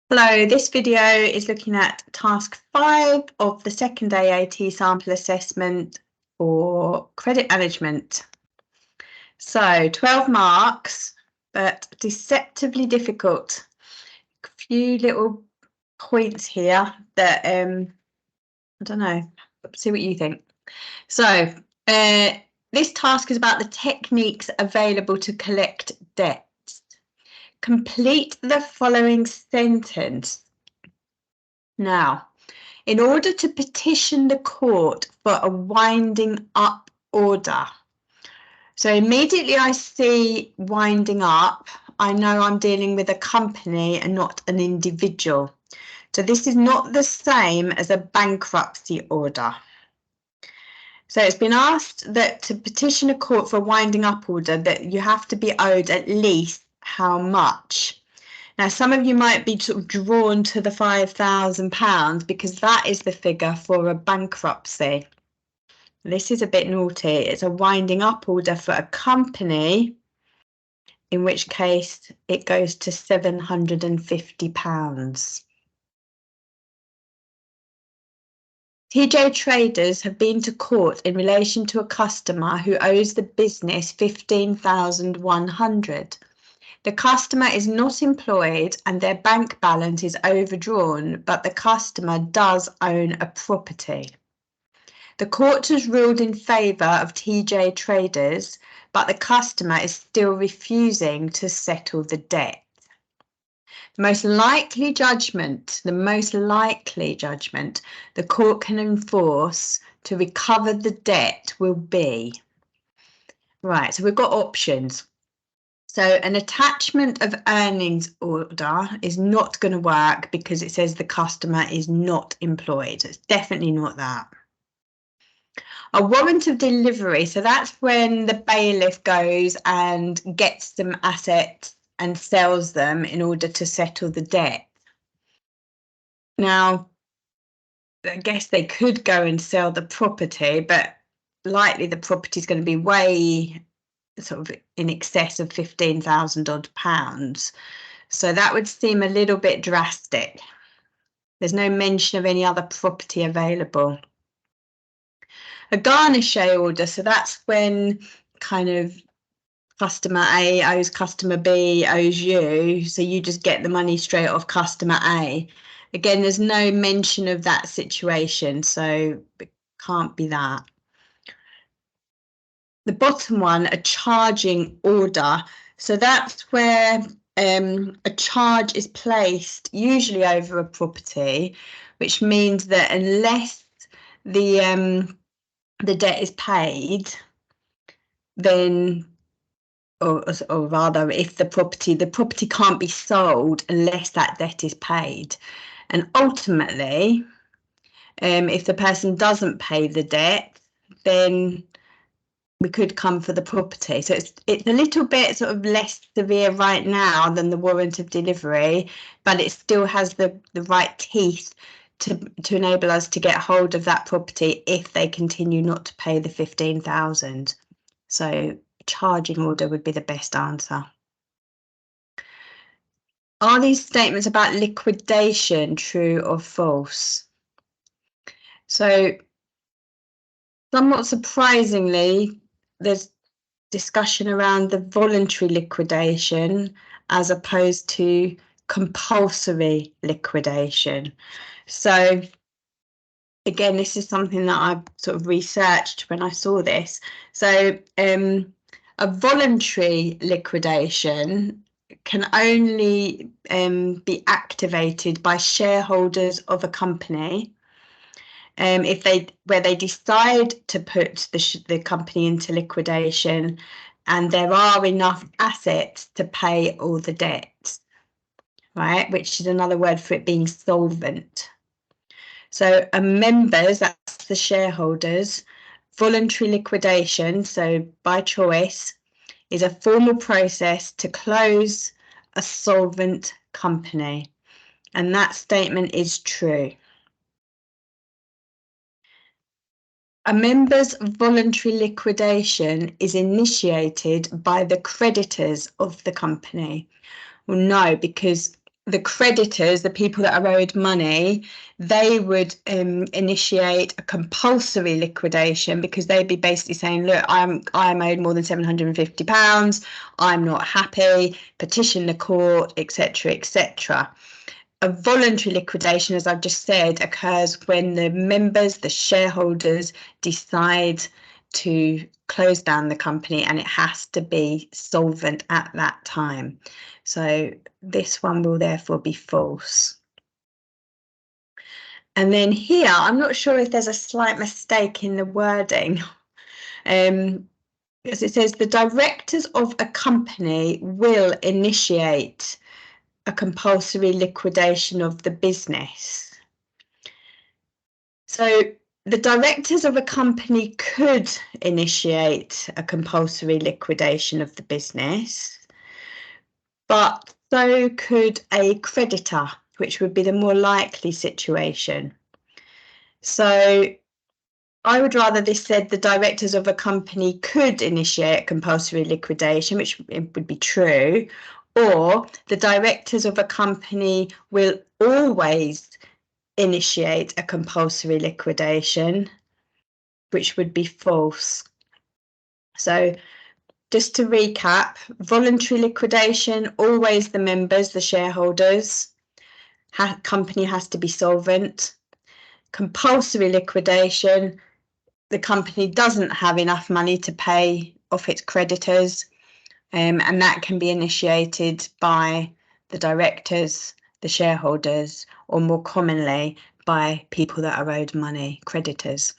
Hello, this video is looking at task 5 of the second AAT sample assessment for credit management. So 12 marks, but deceptively difficult. A few little points here that, I don't know, see what you think. So this task is about the techniques available to collect debt. Complete the following sentence. Now, in order to petition the court for a winding up order. So immediately I see winding up, I know I'm dealing with a company and not an individual. So this is not the same as a bankruptcy order. So it's been asked that to petition a court for a winding up order that you have to be owed at least how much? Now, some of you might be sort of drawn to the £5,000 because that is the figure for a bankruptcy. This is a bit naughty. It's a winding up order for a company, in which case it goes to £750. TJ traders have been to court in relation to a customer who owes the business £15,100. The customer is not employed and their bank balance is overdrawn, but the customer does own a property. The court has ruled in favour of TJ traders, but the customer is still refusing to settle the debt. The most likely judgment the court can enforce to recover the debt will be. Right, so we've got options. So an attachment of earnings order is not going to work because it says the customer is not employed. It's definitely not that. A warrant of delivery, so that's when the bailiff goes and gets some assets and sells them in order to settle the debt. Now, I guess they could go and sell the property, but likely the property is going to be way sort of in excess of £15,000 odd. So that would seem a little bit drastic. There's no mention of any other property available. A garnish order, so that's when kind of customer A owes customer B owes you, so you just get the money straight off customer A. Again, there's no mention of that situation, so it can't be that. The bottom one, a charging order. So that's where a charge is placed, usually over a property, which means that unless the debt is paid, then, or rather, if the property can't be sold unless that debt is paid. And ultimately, if the person doesn't pay the debt, then we could come for the property. So it's a little bit sort of less severe right now than the warrant of delivery, but it still has the right teeth to enable us to get hold of that property if they continue not to pay the 15,000. So charging order would be the best answer. Are these statements about liquidation true or false? So somewhat surprisingly, there's discussion around the voluntary liquidation as opposed to compulsory liquidation. So again, this is something that I sort of researched when I saw this. So a voluntary liquidation can only be activated by shareholders of a company where they decide to put the company into liquidation and there are enough assets to pay all the debts, right? Which is another word for it being solvent. So members, that's the shareholders, voluntary liquidation, so by choice, is a formal process to close a solvent company. And that statement is true. A member's voluntary liquidation is initiated by the creditors of the company. Well, no, because the creditors, the people that are owed money, they would initiate a compulsory liquidation, because they'd be basically saying, look, I'm owed more than £750, I'm not happy, petition the court, etc., etc. A voluntary liquidation, as I've just said, occurs when the members, the shareholders, decide to close down the company, and it has to be solvent at that time. So this one will therefore be false. And then here, I'm not sure if there's a slight mistake in the wording. Because it says the directors of a company will initiate a compulsory liquidation of the business. So the directors of a company could initiate a compulsory liquidation of the business, but so could a creditor, which would be the more likely situation. So I would rather this said the directors of a company could initiate compulsory liquidation, which would be true, or the directors of a company will always initiate a compulsory liquidation, which would be false. So just to recap, voluntary liquidation, always the members, the shareholders, company has to be solvent. Compulsory liquidation, the company doesn't have enough money to pay off its creditors, and that can be initiated by the directors, the shareholders, or more commonly by people that are owed money, creditors.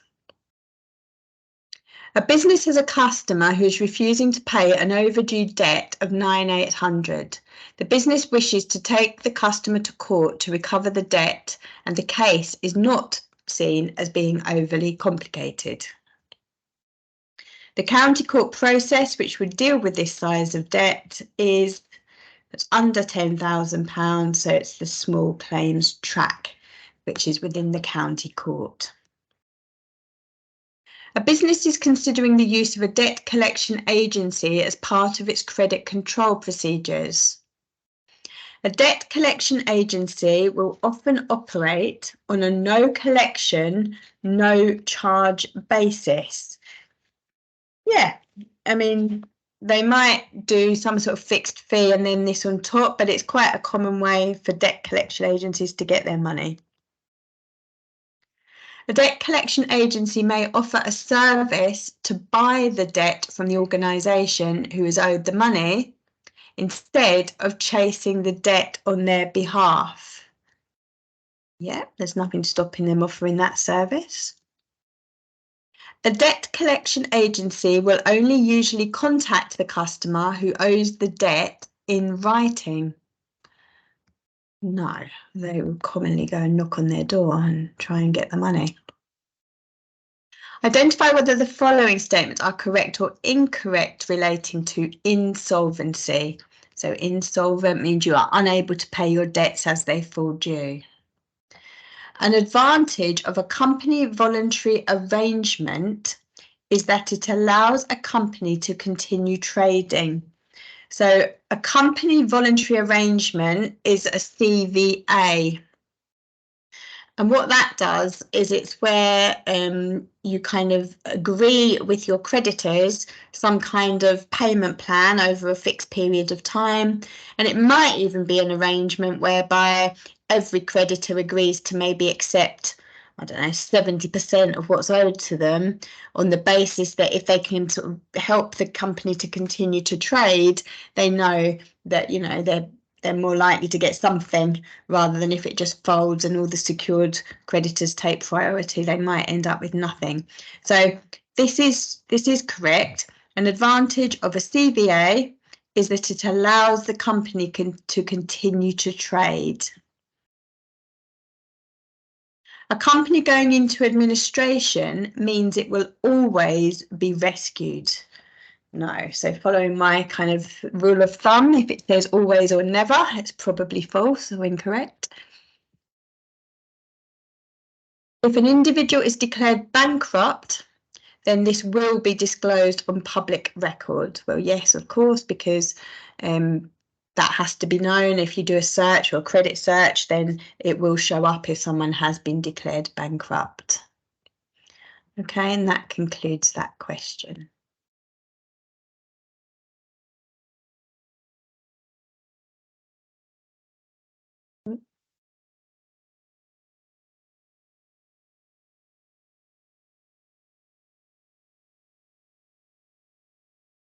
A business has a customer who is refusing to pay an overdue debt of £9,800. The business wishes to take the customer to court to recover the debt, and the case is not seen as being overly complicated. The county court process, which would deal with this size of debt, is under £10,000, so it's the small claims track, which is within the county court. A business is considering the use of a debt collection agency as part of its credit control procedures. A debt collection agency will often operate on a no collection, no charge basis. Yeah, I mean, they might do some sort of fixed fee and then this on top, but it's quite a common way for debt collection agencies to get their money. A debt collection agency may offer a service to buy the debt from the organisation who is owed the money, instead of chasing the debt on their behalf. Yeah, there's nothing stopping them offering that service. A debt collection agency will only usually contact the customer who owes the debt in writing. No, they will commonly go and knock on their door and try and get the money. Identify whether the following statements are correct or incorrect relating to insolvency. So insolvent means you are unable to pay your debts as they fall due. An advantage of a company voluntary arrangement is that it allows a company to continue trading. So a company voluntary arrangement is a CVA. And what that does is it's where you kind of agree with your creditors some kind of payment plan over a fixed period of time. And it might even be an arrangement whereby every creditor agrees to maybe accept, I don't know, 70% of what's owed to them, on the basis that if they can sort of help the company to continue to trade, they know that, you know, they're more likely to get something, rather than if it just folds and all the secured creditors take priority, they might end up with nothing. So this is correct. An advantage of a CVA is that it allows the company to continue to trade. A company going into administration means it will always be rescued. No, so following my kind of rule of thumb, if it says always or never, it's probably false or incorrect. If an individual is declared bankrupt, then this will be disclosed on public record. Well, yes, of course, because the that has to be known. If you do a search or a credit search, then it will show up if someone has been declared bankrupt. Okay, and that concludes that question.